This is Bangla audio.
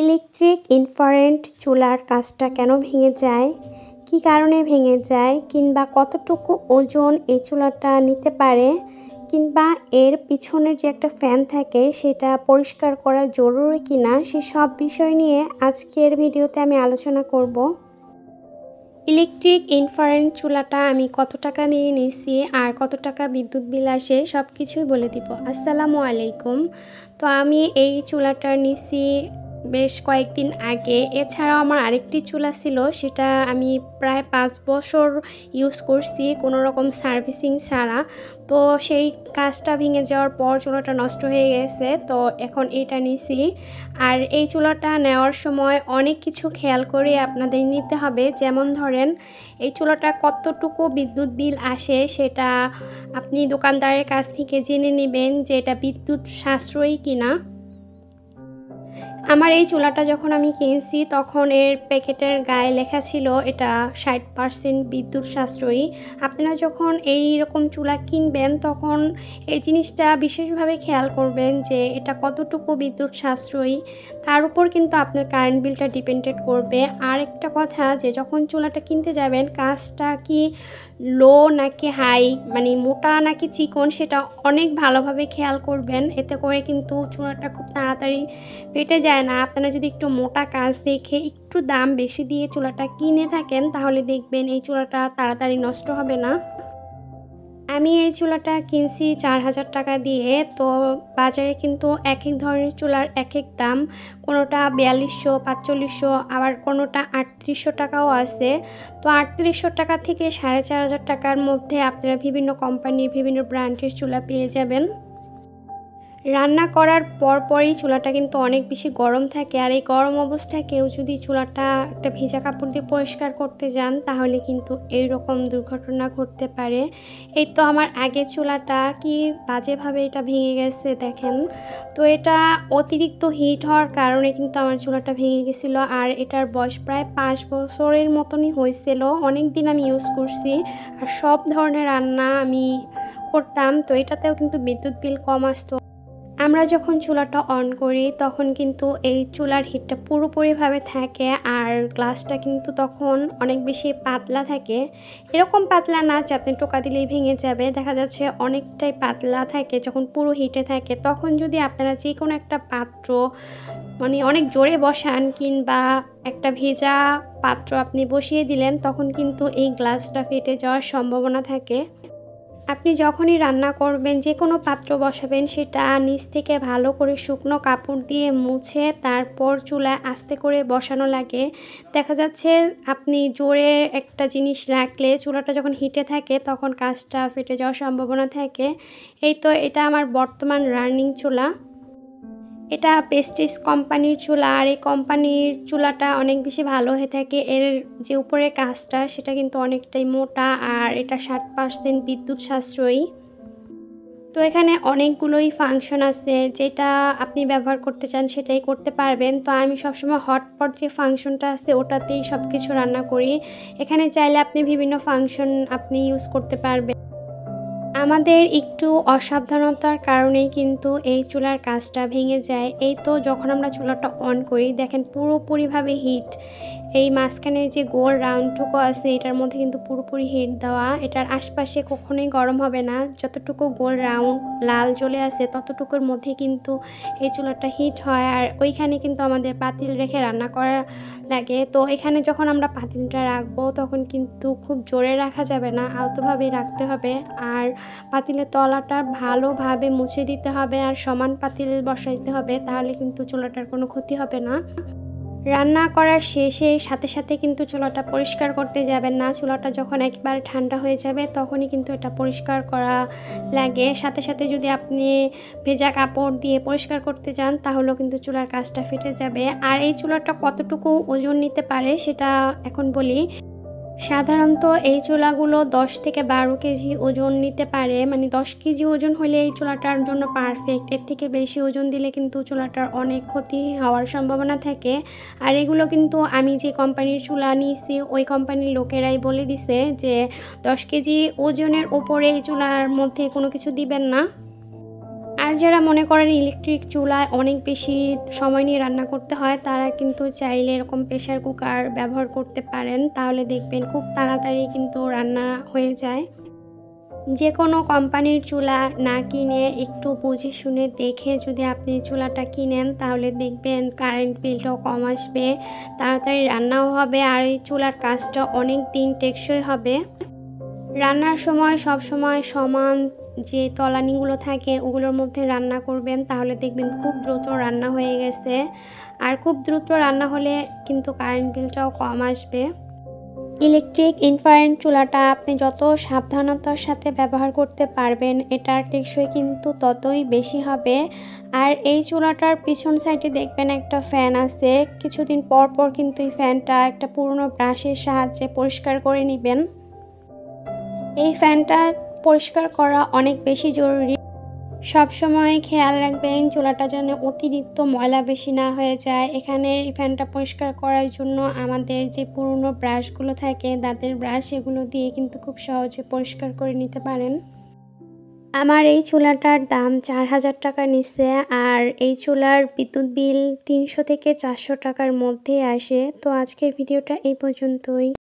ইলেকট্রিক ইনফ্রারেড চুলার কাজটা কেন ভেঙে যায়, কী কারণে ভেঙে যায়, কিংবা কতটুকু ওজন এই চুলাটা নিতে পারে, কিংবা এর পিছনের যে একটা ফ্যান থাকে সেটা পরিষ্কার করা জরুরি কিনা, সেসব বিষয় নিয়ে আজকের ভিডিওতে আমি আলোচনা করব। ইলেকট্রিক ইনফ্রারেড চুলাটা আমি কত টাকা দিয়ে নিয়েছি আর কত টাকা বিদ্যুৎ বিল আসে সব কিছুই বলে দিব। আসসালামু আলাইকুম। তো আমি এই চুলাটা নিয়েছি বেশ কয়েকদিন আগে। এছাড়াও আমার আরেকটি চুলা ছিল, সেটা আমি প্রায় 5 বছর ইউজ করছি কোনো রকম সার্ভিসিং ছাড়া। তো সেই কাজটা ভেঙে যাওয়ার পর চুলাটা নষ্ট হয়ে গেছে, তো এখন এটা নিয়েছি। আর এই চুলাটা নেওয়ার সময় অনেক কিছু খেয়াল করে আপনাদের নিতে হবে। যেমন ধরেন, এই চুলাটা কতটুকু বিদ্যুৎ বিল আসে সেটা আপনি দোকানদারের কাছ থেকে জেনে নেবেন যে এটা বিদ্যুৎ সাশ্রয়ী কিনা। আমার এই চুলাটা যখন আমি কিনছি তখন এর প্যাকেটের গায়ে লেখা ছিল এটা 60% বিদ্যুৎ সাশ্রয়ী। আপনারা যখন এই রকম চুলা কিনবেন তখন এই জিনিসটা বিশেষভাবে খেয়াল করবেন যে এটা কতটুকু বিদ্যুৎ সাশ্রয়ী, তার উপর কিন্তু আপনার কারেন্ট বিলটা ডিপেন্ডেড করবে। আর একটা কথা, যে যখন চুলাটা কিনতে যাবেন কাজটা কি লো নাকি হাই, মানে মোটা নাকি চিকন, সেটা অনেক ভালোভাবে খেয়াল করবেন। এতে করে কিন্তু চুলাটা খুব তাড়াতাড়ি পেটে যায় না। আপনারা যদি একটু মোটা কাজ দেখে একটু দাম বেশি দিয়ে চুলাটা কিনে থাকেন তাহলে দেখবেন এই চুলাটা তাড়াতাড়ি নষ্ট হবে না। আমি এই চুলাটা কিনছি 4000 টাকা দিয়ে। তো বাজারে কিন্তু এক এক ধরনের চুলার এক এক দাম, কোনোটা 4200, 4500, আবার কোনোটা 3800 টাকাও আছে। তো 3800 টাকা থেকে 4500 টাকার মধ্যে আপনারা বিভিন্ন কোম্পানির বিভিন্ন ব্র্যান্ডের চুলা পেয়ে যাবেন। রান্না করার পরপরই চুলাটা কিন্তু অনেক বেশি গরম থাকে, আর এই গরম অবস্থায় কেউ যদি চুলাটা একটা ভেজা কাপড় দিয়ে পরিষ্কার করতে যান তাহলে কিন্তু এইরকম দুর্ঘটনা ঘটতে পারে। এই তো আমার আগের চুলাটা কি বাজেভাবে এটা ভেঙে গেছে দেখেন। তো এটা অতিরিক্ত হিট হওয়ার কারণে কিন্তু আমার চুলাটা ভেঙে গেছিলো, আর এটার বয়স প্রায় 5 বছরের মতনই হয়েছিল। অনেক দিন আমি ইউজ করছি আর সব ধরনের রান্না আমি করতাম, তো এটাতেও কিন্তু বিদ্যুৎ বিল কম আসতো। আমরা যখন চুলাটা অন করি তখন কিন্তু এই চুলার হিটটা পুরোপুরিভাবে থাকে, আর গ্লাসটা কিন্তু তখন অনেক বেশি পাতলা থাকে। এরকম পাতলা না যে আপনি টোকা দিলেই ভেঙে যাবে, দেখা যাচ্ছে অনেকটাই পাতলা থাকে যখন পুরো হিটে থাকে। তখন যদি আপনারা যে কোনো একটা পাত্র মানে অনেক জোরে বসান, কিংবা একটা ভেজা পাত্র আপনি বসিয়ে দিলেন, তখন কিন্তু এই গ্লাসটা ফেটে যাওয়ার সম্ভাবনা থাকে। আপনি যখনই রান্না করবেন, যে কোনো পাত্র বসাবেন, সেটা নিচ থেকে ভালো করে শুকনো কাপড় দিয়ে মুছে তারপর চুলায় আস্তে করে বসানো লাগে। দেখা যাচ্ছে আপনি জোরে একটা জিনিস রাখলে চুলাটা যখন হিটে থাকে তখন কাজটা ফেটে যাওয়ার সম্ভাবনা থাকে। এই তো এটা আমার বর্তমান রানিং চুলা। এটা প্রেস্টিজ কোম্পানির চুলা, আর এই কোম্পানির চুলাটা অনেক বেশি ভালো হয়ে থাকে। এর যে উপরের কাজটা সেটা কিন্তু অনেকটাই মোটা, আর এটা 60% বিদ্যুৎ সাশ্রয়ী। তো এখানে অনেকগুলোই ফাংশন আছে, যেটা আপনি ব্যবহার করতে চান সেটাই করতে পারবেন। তো আমি সবসময় হটপট যে ফাংশনটা আছে ওটাতেই সব কিছু রান্না করি। এখানে চাইলে আপনি বিভিন্ন ফাংশন আপনি ইউজ করতে পারবেন। আমাদের একটু অসাবধানতার কারণেই কিন্তু এই চুলার কাজটা ভেঙে যায়। এই তো যখন আমরা চুলাটা অন করি দেখেন পুরোপুরিভাবে হিট, এই মাঝখানের যে গোল রাউন্ডটুকু আছে এটার মধ্যে কিন্তু পুরোপুরি হিট দেওয়া। এটার আশপাশে কখনোই গরম হবে না, যতটুকু গোল রাউন্ড লাল জ্বলে আছে ততটুকুর মধ্যে কিন্তু এই চুলাটা হিট হয়। আর ওইখানে কিন্তু আমাদের পাতিল রেখে রান্না করা লাগে। তো এখানে যখন আমরা পাতিলটা রাখবো তখন কিন্তু খুব জোরে রাখা যাবে না, আলতোভাবেই রাখতে হবে। আর পাতিলের তলাটা ভালোভাবে মুছে দিতে হবে, আর সমান পাতিল বসাইতে হবে, তাহলে কিন্তু চুলাটার কোনো ক্ষতি হবে না। রান্না করার শেষে সাথে সাথে কিন্তু চুলাটা পরিষ্কার করতে যাবেন না। চুলাটা যখন একবারে ঠান্ডা হয়ে যাবে তখনই কিন্তু এটা পরিষ্কার করা লাগে। সাথে সাথে যদি আপনি ভেজা কাপড় দিয়ে পরিষ্কার করতে যান তাহলেও কিন্তু চুলার কাজটা ফেটে যাবে। আর এই চুলাটা কতটুকু ওজন নিতে পারে সেটা এখন বলি। সাধারণত এই চুলাগুলো 10 থেকে 12 কেজি ওজন নিতে পারে, মানে 10 কেজি ওজন হলে এই চুলাটার জন্য পারফেক্ট। এর থেকে বেশি ওজন দিলে কিন্তু চুলাটার অনেক ক্ষতি হওয়ার সম্ভাবনা থাকে। আর এগুলো কিন্তু আমি যে কোম্পানির চুলা নিয়েছি ওই কোম্পানির লোকেরাই বলে দিছে যে 10 কেজি ওজনের উপরে এই চুলার মধ্যে কোনো কিছু দিবেন না। আর আর যারা মনে করেন ইলেকট্রিক চুলায় অনেক বেশি সময় নিয়ে রান্না করতে হয়, তারা কিন্তু চাইলে এরকম প্রেসার কুকার ব্যবহার করতে পারেন। তাহলে দেখবেন খুব তাড়াতাড়ি কিন্তু রান্না হয়ে যায়। যে কোনো কোম্পানির চুলা না কিনে একটু বুঝে শুনে দেখে যদি আপনি চুলাটা কিনেন, তাহলে দেখবেন কারেন্ট বিলটাও কম আসবে, তাড়াতাড়ি রান্নাও হবে, আর এই চুলার কাজটা অনেক দিন টেকসই হবে। রান্নার সময় সবসময় সমান যে তলানিগুলো থাকে ওগুলোর মধ্যে রান্না করবেন, তাহলে দেখবেন খুব দ্রুত রান্না হয়ে গেছে। আর খুব দ্রুত রান্না হলে কিন্তু কারেন্ট বিলটাও কম আসবে। ইলেকট্রিক ইনফ্রারেড চুলাটা আপনি যত সাবধানতার সাথে ব্যবহার করতে পারবেন, এটার টেকসই কিন্তু ততই বেশি হবে। আর এই চুলাটার পিছন সাইডে দেখবেন একটা ফ্যান আছে। কিছুদিন পর পর কিন্তু এই ফ্যানটা একটা পুরনো ব্রাশের সাহায্যে পরিষ্কার করে নেবেন। এই ফ্যানটা পরিষ্কার করা অনেক বেশি জরুরি। সবসময় খেয়াল রাখবেন চুলাটা যেন অতিরিক্ত ময়লা বেশি না হয়ে যায়। এখানে এই ফ্যানটা পরিষ্কার করার জন্য আমাদের যে পুরনো ব্রাশগুলো থাকে, দাঁতের ব্রাশ, এগুলো দিয়ে কিন্তু খুব সহজে পরিষ্কার করে নিতে পারেন। আমার এই চুলাটার দাম 4000 টাকা নিচ্ছে, আর এই চুলার বিদ্যুৎ বিল 300 থেকে 400 টাকার মধ্যেই আসে। তো আজকের ভিডিওটা এই পর্যন্তই।